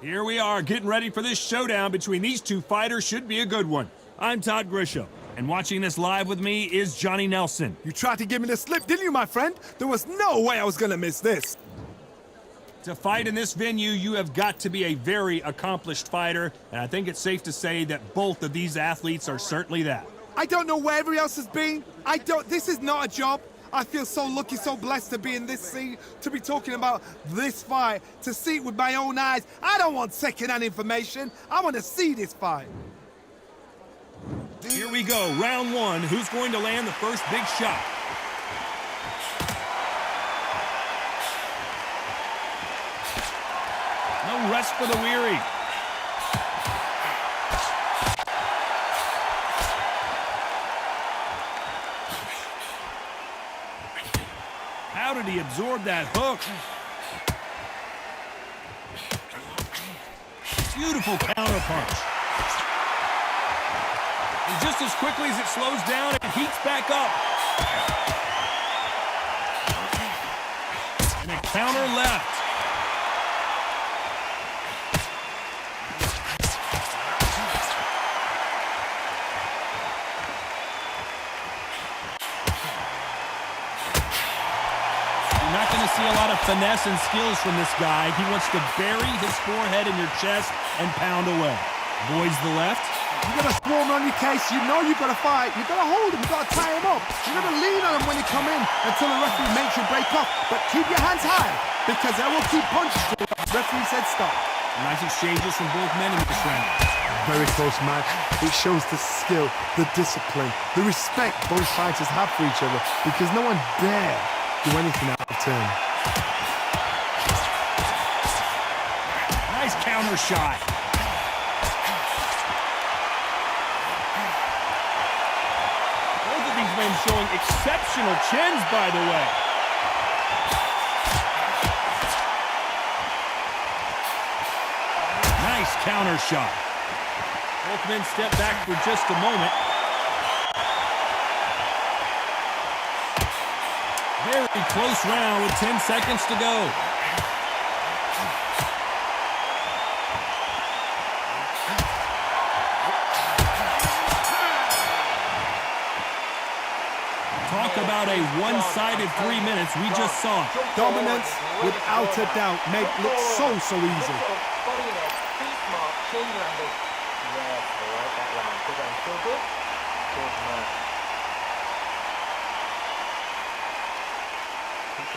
Here we are, getting ready for this showdown between these two fighters. Should be a good one. I'm Todd Grisham, and watching this live with me is Johnny Nelson. You tried to give me the slip, didn't you, my friend? There was no way I was gonna miss this. To fight in this venue, you have got to be a very accomplished fighter, and I think it's safe to say that both of these athletes are certainly that. I don't know where everybody else has been. This is not a job. I feel so lucky, so blessed to be in this scene, to be talking about this fight, to see it with my own eyes. I don't want second-hand information. I want to see this fight. Here we go, round one. Who's going to land the first big shot? No rest for the weary. How did he absorb that hook? Beautiful counter punch. And just as quickly as it slows down, it heats back up. And a counter left. You're not going to see a lot of finesse and skills from this guy. He wants to bury his forehead in your chest and pound away. Avoids the left. You got a swarm on your case. You know you've got to fight. You've got to hold him. You've got to tie him up. You've got to lean on him when you come in until the referee makes you break off. But keep your hands high, because they will keep punching. The referee said stop. Nice exchanges from both men in this round. Very close match. It shows the skill, the discipline, the respect both fighters have for each other, because no one dare do anything out of turn. Nice counter shot. Both of these men showing exceptional chins, by the way. Nice counter shot. Both men step back for just a moment. Very close round with 10 seconds to go. Talk about a one-sided 3 minutes. We just saw it. Dominance, without a doubt, made look so easy.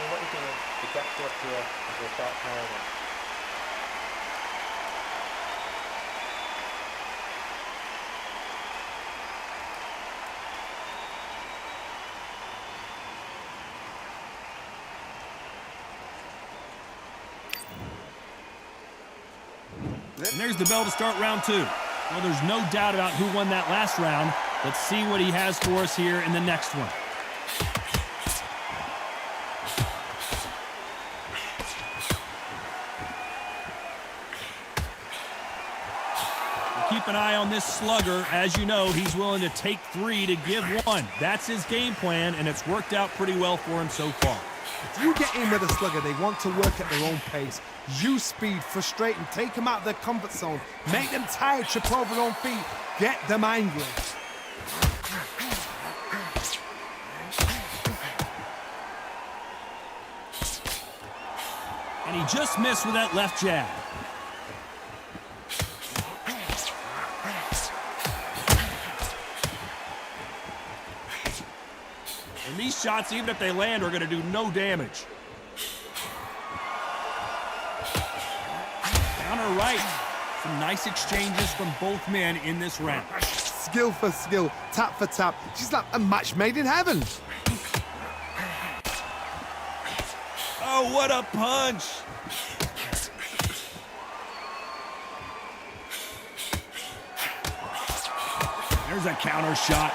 What you're doing, you get to up here as we start carrying it. And there's the bell to start round two. Well, there's no doubt about who won that last round. Let's see what he has for us here in the next one. Keep an eye on this slugger. As you know, he's willing to take 3 to give 1. That's his game plan, and it's worked out pretty well for him so far. If you get in with a slugger, they want to work at their own pace. Use speed, frustrate them, take them out of their comfort zone, make them tired, trip over their own feet, get them angry. And he just missed with that left jab. And these shots, even if they land, are going to do no damage. Counter right. Some nice exchanges from both men in this round. Skill for skill, tap for tap. She's like a match made in heaven. Oh, what a punch! There's a counter shot.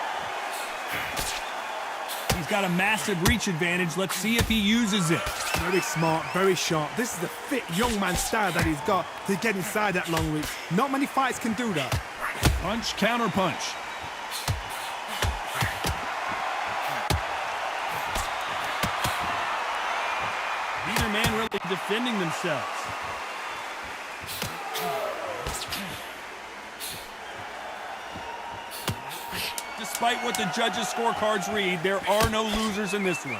He's got a massive reach advantage. Let's see if he uses it. Very smart, very sharp. This is the fit young man style that he's got to get inside that long reach. Not many fights can do that. Punch, counter punch. Neither man really defending themselves. despite what the judges' scorecards read, there are no losers in this one.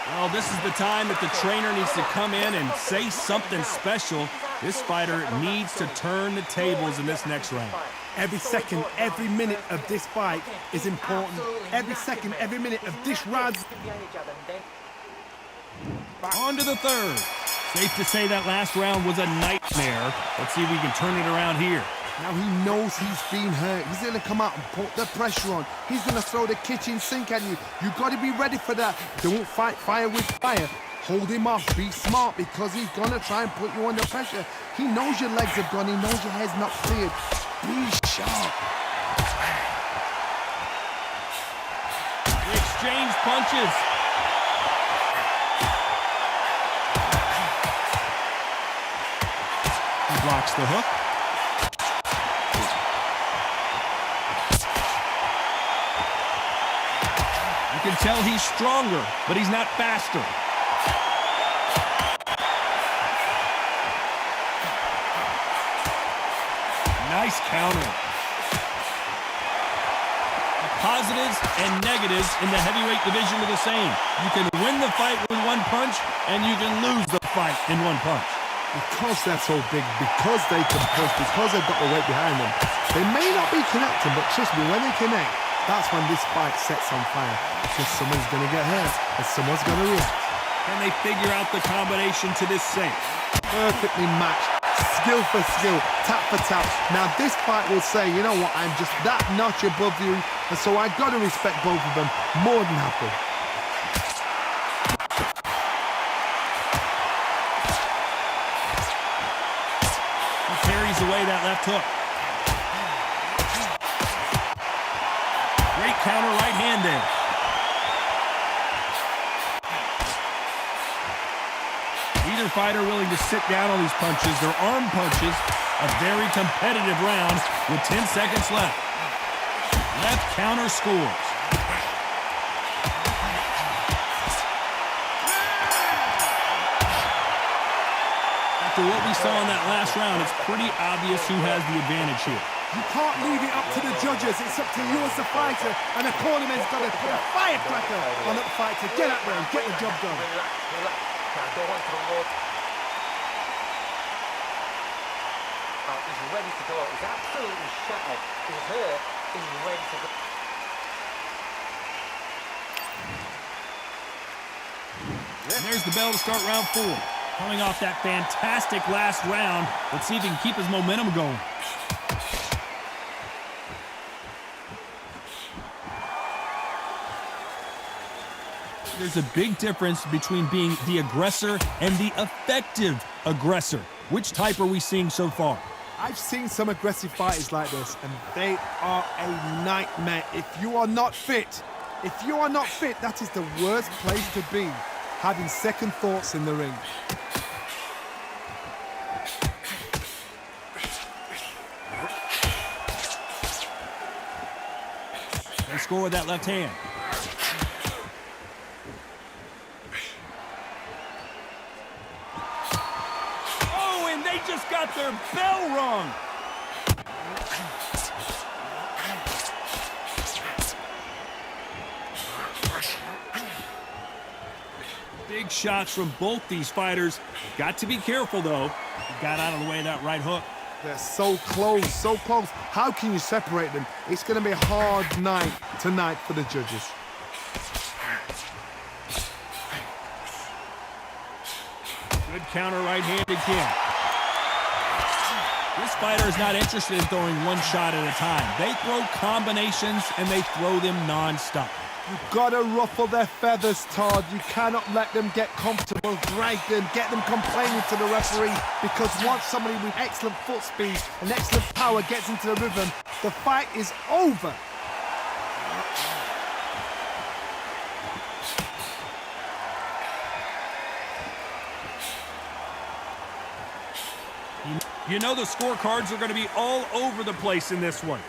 Well, this is the time that the trainer needs to come in and say something special. This fighter needs to turn the tables in this next round. Every second, every minute of this fight is important. Every second, every minute of this round. On to the third. Safe to say that last round was a nightmare. Let's see if we can turn it around here. Now he knows he's been hurt. He's going to come out and put the pressure on. He's going to throw the kitchen sink at you. You've got to be ready for that. Don't fight fire with fire. Hold him off. Be smart because he's going to try and put you under pressure. He knows your legs have gone. He knows your head's not cleared. Be sharp. They exchange punches. He blocks the hook. You can tell he's stronger, but he's not faster. Nice counter. The positives and negatives in the heavyweight division are the same. You can win the fight with one punch, and you can lose the fight in one punch. Because they're so big, because they can push, because they've got the weight behind them, they may not be connecting, but trust me, when they connect, that's when this fight sets on fire. Because someone's going to get hurt, and someone's going to react. Can they figure out the combination to this safe? Perfectly matched. Skill for skill, tap for tap. Now this fight will say, you know what, I'm just that notch above you, and so I've got to respect both of them more than happy. He carries away that left hook. Great counter right hand there. Either fighter willing to sit down on these punches. They're arm punches. A very competitive round with 10 seconds left. Left counter scores. After what we saw in that last round, it's pretty obvious who has the advantage here. You can't leave it up to the judges. It's up to you as the fighter, and the cornerman's got to put a firecracker on that fight to get out there and get the job done. Don't want to load. He's ready to go. He's absolutely shattered. He's hurt. He's ready to go. And there's the bell to start round 4. Coming off that fantastic last round, let's see if he can keep his momentum going. There's a big difference between being the aggressor and the effective aggressor. Which type are we seeing so far? I've seen some aggressive fighters like this, and they are a nightmare. If you are not fit, that is the worst place to be, having second thoughts in the ring. They score with that left hand. Just got their bell rung. Big shots from both these fighters. Got to be careful, though. He got out of the way of that right hook. They're so close, so close. How can you separate them? It's going to be a hard night tonight for the judges. Good counter right hand again. This fighter is not interested in throwing one shot at a time. They throw combinations, and they throw them non-stop. You've got to ruffle their feathers, Todd. You cannot let them get comfortable, drag them, get them complaining to the referee, because once somebody with excellent foot speed and excellent power gets into the rhythm, the fight is over. You know the scorecards are going to be all over the place in this one.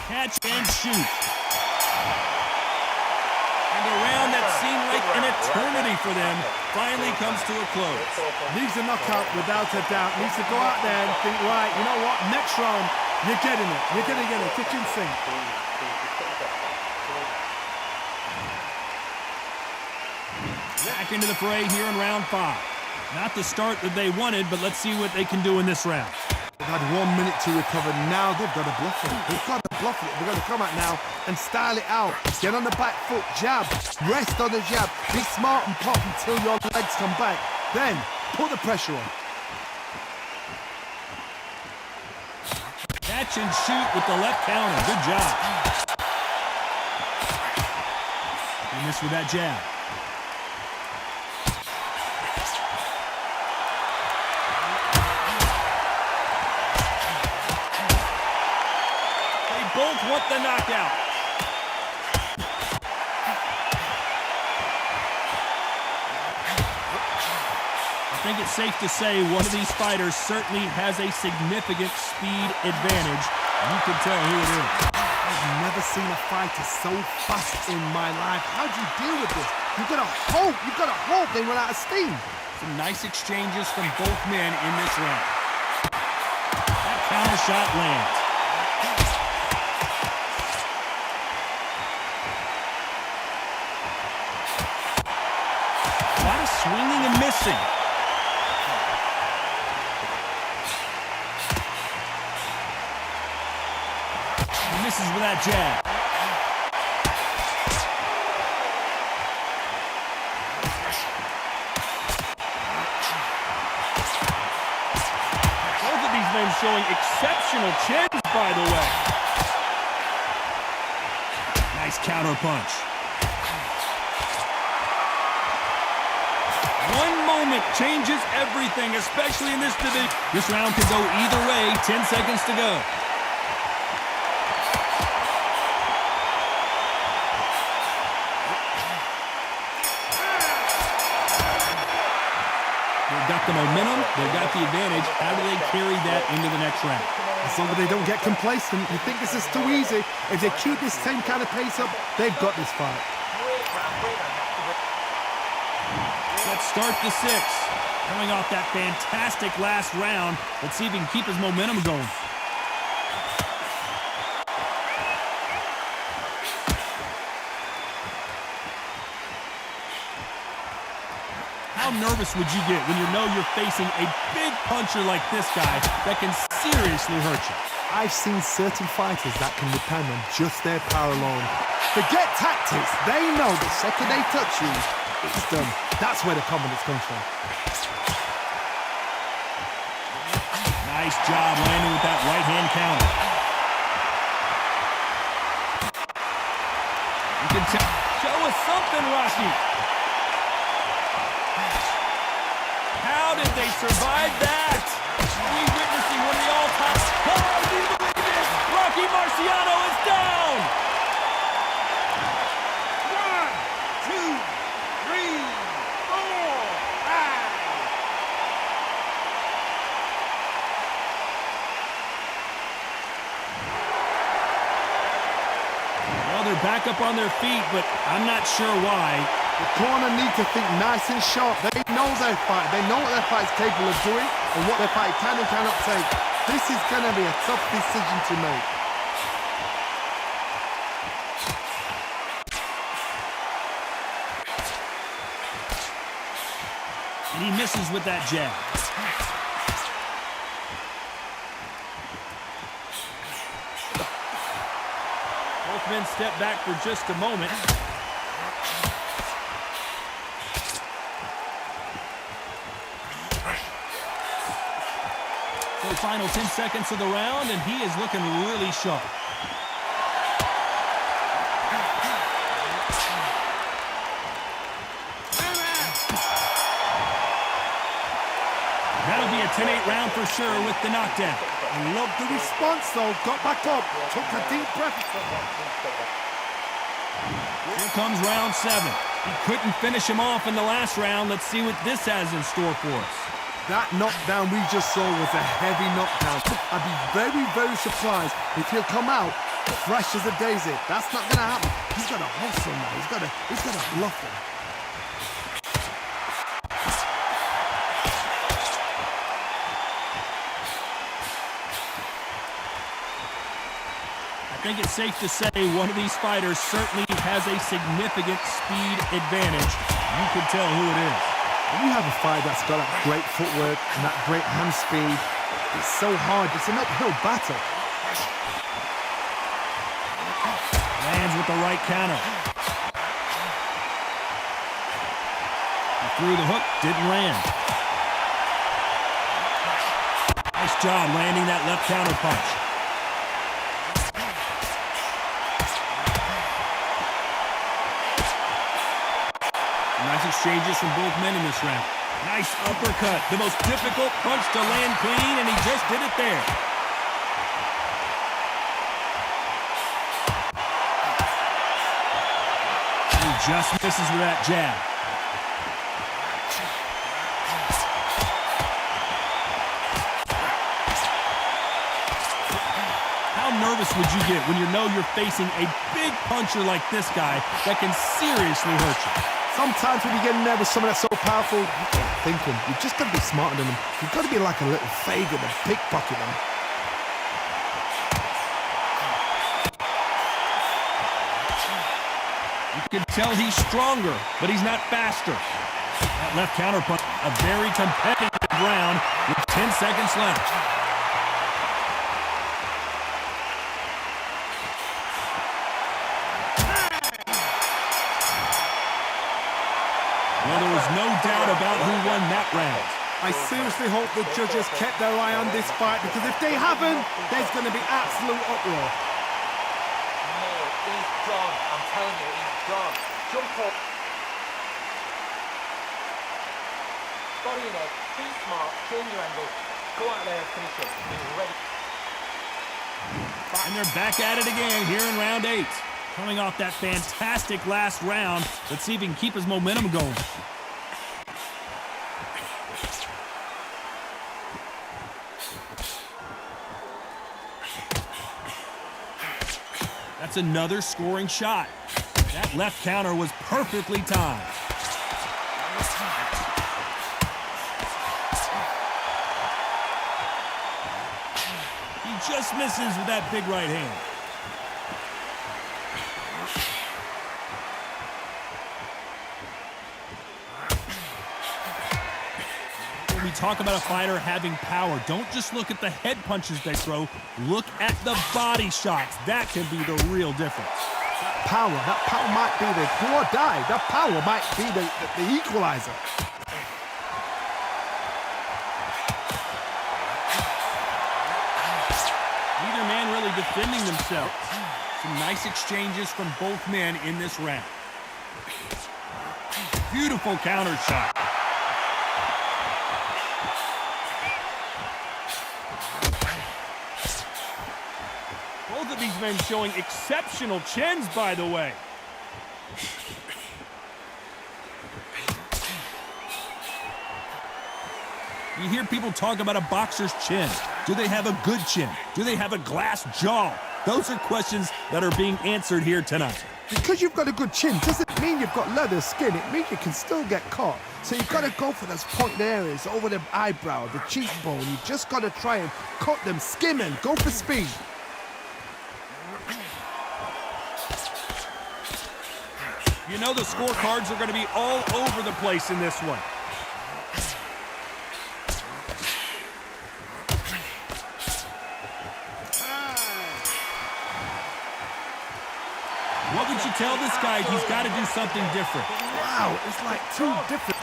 Catch and shoot. the round that seemed like an eternity for them finally comes to a close. Needs a knockout without a doubt. Needs to go out there and think, right, you know what, next round, you're getting it. You're going to get it. Kitchen sink. Back into the fray here in round 5. Not the start that they wanted, but let's see what they can do in this round. They've had 1 minute to recover. Now they've got to bluff it. They've got to bluff it. They've got to come out now and style it out. Get on the back foot, jab. Rest on the jab. Be smart and pop until your legs come back. Then put the pressure on. Catch and shoot with the left counter. Good job. He missed with that jab. Both want the knockout. I think it's safe to say one of these fighters certainly has a significant speed advantage. You can tell who it is. I've never seen a fighter so fast in my life. How do you deal with this? You've got to hope they run out of steam. Some nice exchanges from both men in this round. That counter shot lands. Swinging and missing. He misses with that jab. Both of these men showing exceptional chins, by the way. Nice counter punch. One moment changes everything, especially in this division. This round could go either way. 10 seconds to go. They've got the momentum. They've got the advantage. How do they carry that into the next round? As long as they don't get complacent, you think this is too easy. If they keep this same kind of pace up, they've got this fight. Let's start the 6th. Coming off that fantastic last round. Let's see if he can keep his momentum going. How nervous would you get when you know you're facing a big puncher like this guy that can seriously hurt you? I've seen certain fighters that can depend on just their power alone. Forget tactics. They know the second they touch you, it's done. That's where the confidence comes from. Nice job landing with that right-hand counter. You can show us something, Rocky. How did they survive that? Are we witnessing one of the all-time... Oh, do you believe this? Rocky Marciano is down! 1, 2, 3, 4, 5. Well, they're back up on their feet, but I'm not sure why. The corner need to think nice and sharp. They know their fight. They know what their fight's capable of doing and what their fight can and cannot take. This is going to be a tough decision to make. And he misses with that jab. Both men step back for just a moment. So final 10 seconds of the round, and he is looking really sharp. That'll be a 10-8 round for sure with the knockdown. I love the response, though. Got back up, took a deep breath. Here comes round 7. He couldn't finish him off in the last round. Let's see what this has in store for us. That knockdown we just saw was a heavy knockdown. I'd be very, very surprised if he'll come out fresh as a daisy. That's not going to happen. He's got to hustle now. He's got to bluff him. I think it's safe to say one of these fighters certainly has a significant speed advantage. You can tell who it is. When you have a fighter that's got that great footwork and that great hand speed, it's so hard. It's an uphill battle. Lands with the right counter. He threw the hook, didn't land. Nice job landing that left counter punch. Nice exchanges from both men in this round. Nice uppercut. The most difficult punch to land clean, and he just did it there. He just misses with that jab. How nervous would you get when you know you're facing a big puncher like this guy that can seriously hurt you? Sometimes when you get in there with someone that's so powerful, you can't think him. You've just got to be smarter than him. You've got to be like a little Fagin and pickpocket him. You can tell he's stronger, but he's not faster. That left counter punch, a very competitive round with 10 seconds left. Well, there was no doubt about who won that round. I seriously hope the judges kept their eye on this fight, because if they haven't, there's going to be absolute uproar. No, he's gone. I'm telling you, he's gone. Jump up. Body in head. Be smart. Change your angle. Go out there and finish it. He's ready. And they're back at it again here in round 8. Coming off that fantastic last round, let's see if he can keep his momentum going. That's another scoring shot. That left counter was perfectly timed. He just misses with that big right hand. When we talk about a fighter having power, don't just look at the head punches they throw. Look at the body shots. That can be the real difference. That power might be the do or die. That power might be the equalizer. Neither man really defending themselves. Some nice exchanges from both men in this round. Beautiful counter shot. Both of these men showing exceptional chins, by the way. You hear people talk about a boxer's chin. Do they have a good chin? Do they have a glass jaw? Those are questions that are being answered here tonight. Because you've got a good chin doesn't mean you've got leather skin. It means you can still get caught. So you've got to go for those pointed areas over the eyebrow, the cheekbone. You just got to try and cut them, skim them, go for speed. You know the scorecards are going to be all over the place in this one. What would you tell this guy? He's got to do something different. Wow, it's like two different.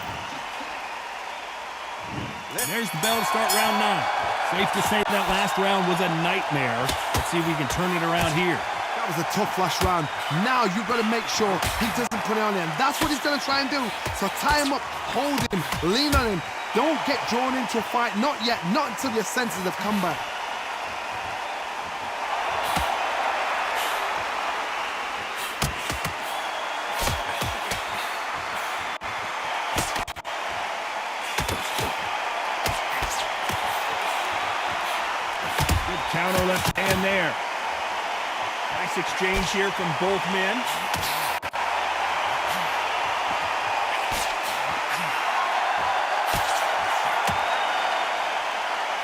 There's the bell to start round 9. Safe to say that last round was a nightmare. Let's see if we can turn it around here. That was a tough last round. Now you've got to make sure he doesn't put it on him. That's what he's going to try and do. So tie him up, hold him, lean on him. Don't get drawn into a fight. Not yet. Not until your senses have come back. Good counter left hand there. Nice exchange here from both men.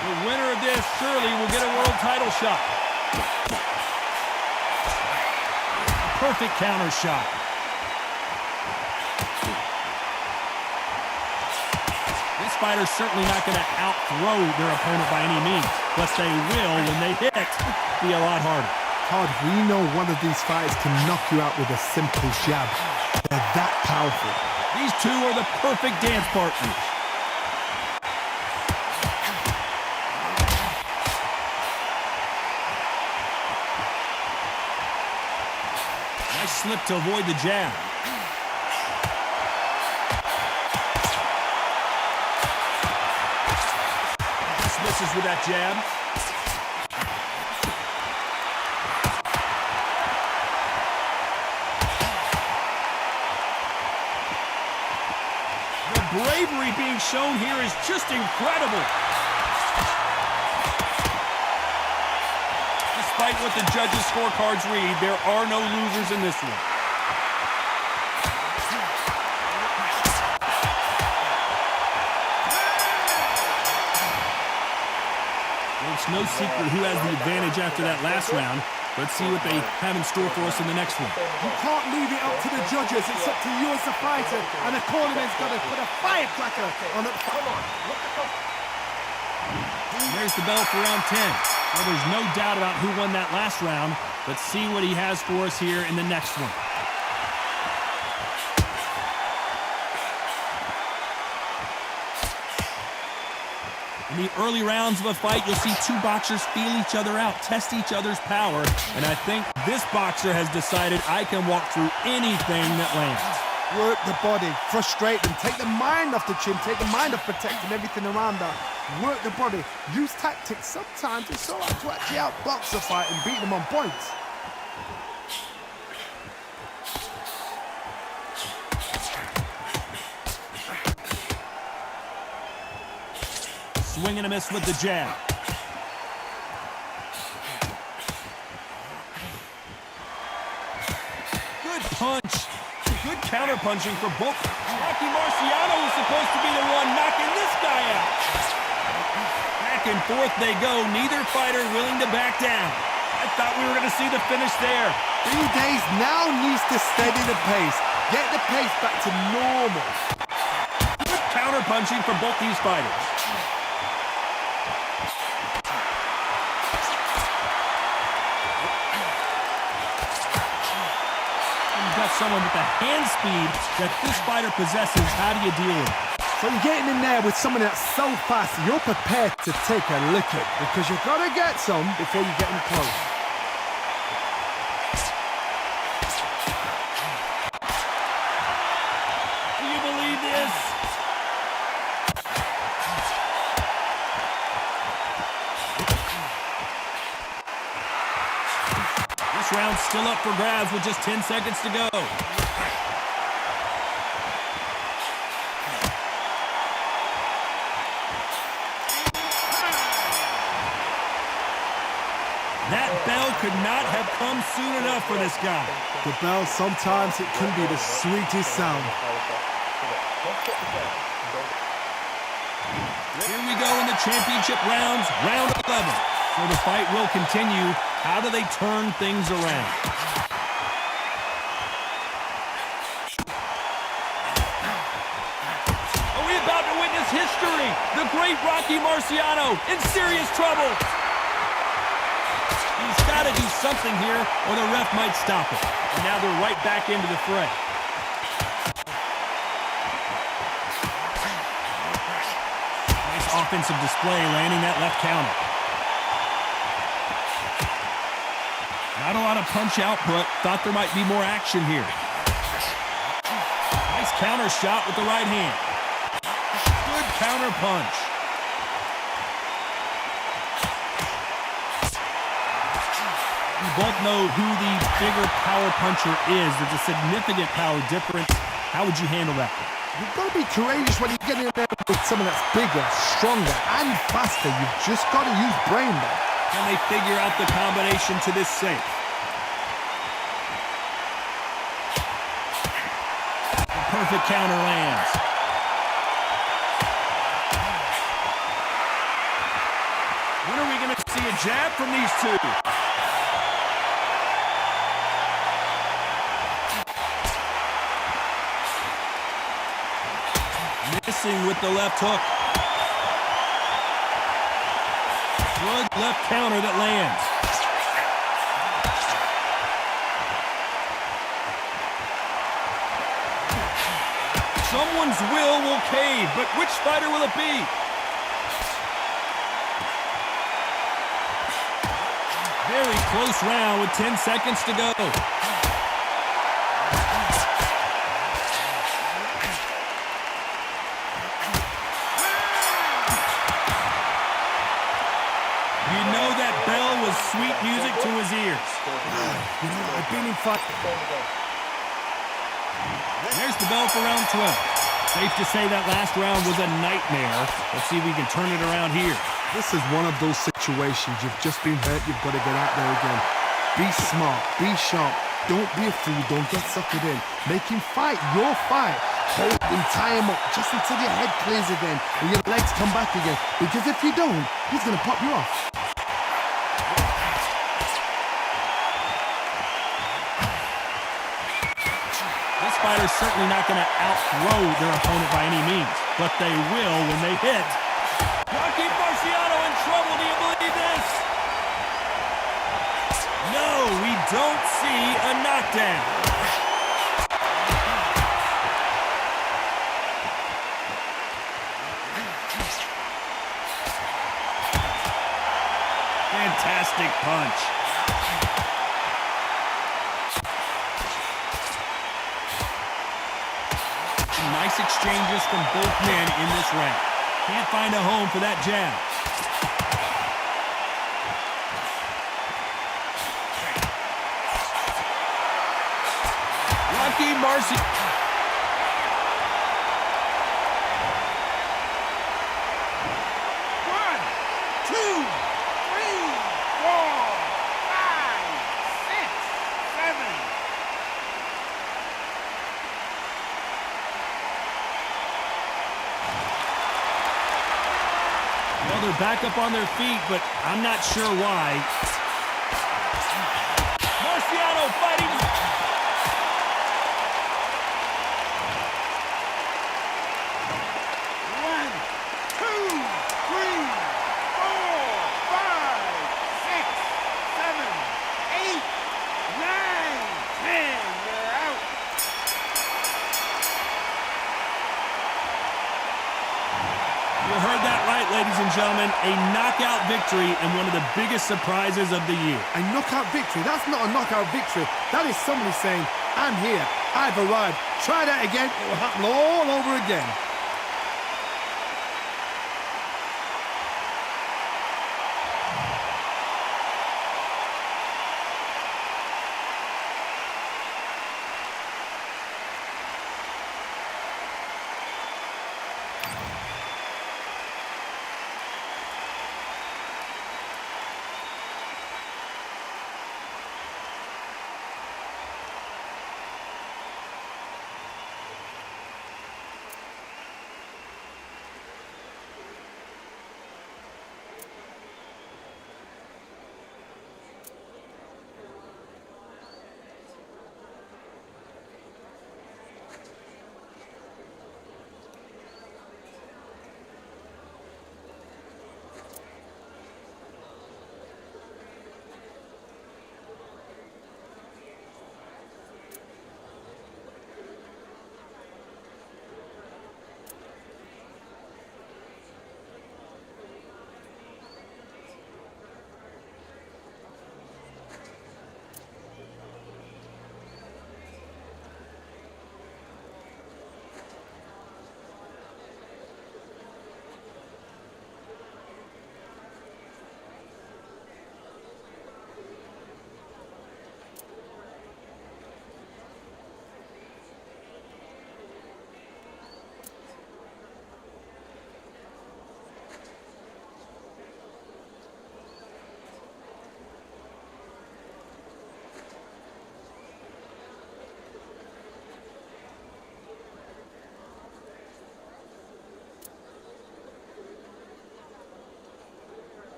The winner of this surely will get a world title shot. Perfect counter shot. This fighter's certainly not going to out-throw their opponent by any means, but they will, when they hit, be a lot harder. Todd, we know one of these fighters can knock you out with a simple jab. They're that powerful. These two are the perfect dance partners. Nice slip to avoid the jab. Just misses with that jab. The bravery being shown here is just incredible. Despite what the judges' scorecards read, there are no losers in this one. Well, it's no secret who has the advantage after that last round. Let's see what they have in store for us in the next one. You can't leave it up to the judges. It's up to you as the fighter, and the cornerman's got to put a firecracker on it. Come on, look at There's the bell for round 10. Well, there's no doubt about who won that last round. Let's see what he has for us here in the next one. In the early rounds of a fight, you'll see two boxers feel each other out, test each other's power, and I think this boxer has decided I can walk through anything that lands. Work the body, frustrate them, take the mind off the chin, take the mind off protecting everything around her. Work the body, use tactics. Sometimes it's so hard to actually outbox a fight and beat them on points. Swing and a miss with the jab. Good punch. Good counter-punching for both. Marciano was supposed to be the one knocking this guy out. Back and forth they go. Neither fighter willing to back down. I thought we were going to see the finish there. 3 days now needs to steady the pace. Get the pace back to normal. Good counter-punching for both these fighters. Got someone with the hand speed that this fighter possesses. How do you deal with it? So you're getting in there with someone that's so fast, you're prepared to take a licking because you've got to get some before you get them close. Do you believe this? This round's still up for grabs with just 10 seconds to go. That bell could not have come soon enough for this guy. The bell, sometimes it can be the sweetest sound. Here we go in the championship rounds, round 11. So the fight will continue. How do they turn things around? Are we about to witness history? The great Rocky Marciano in serious trouble. He's got to do something here or the ref might stop it. And now they're right back into the fray. Nice offensive display, landing that left counter. Not a lot of punch output. Thought there might be more action here. Nice counter shot with the right hand. Good counter punch. We both know who the bigger power puncher is. There's a significant power difference. How would you handle that? You've got to be courageous when you get in there with someone that's bigger, stronger, and faster. You've just got to use brain there. Can they figure out the combination to this safe? perfect counter lands. When are we going to see a jab from these two? Missing with the left hook. Good left counter that lands. Someone's will cave, but which fighter will it be? Very close round with 10 seconds to go. You know that bell was sweet music to his ears. You know, I've been in fight. There's the bell for round 12. Safe to say that last round was a nightmare. Let's see if we can turn it around here. This is one of those situations. You've just been hurt. You've got to get out there again. Be smart. Be sharp. Don't be a fool. Don't get suckered in. Make him fight your fight. Hold him, tie him up just until your head clears again and your legs come back again. Because if you don't, he's going to pop you off. This fighter's certainly not going to outthrow their opponent by any means, but they will when they hit. Marciano in trouble. Do you believe this? No, we don't see a knockdown. Fantastic punch. Nice exchanges from both men in this round. Can't find a home for that jab. Marciano. Well, they're back up on their feet, but I'm not sure why. Marciano fighting. You heard that right, ladies and gentlemen. A knockout victory and one of the biggest surprises of the year. A knockout victory? That's not a knockout victory. That is somebody saying, I'm here, I've arrived. Try that again, it will happen all over again.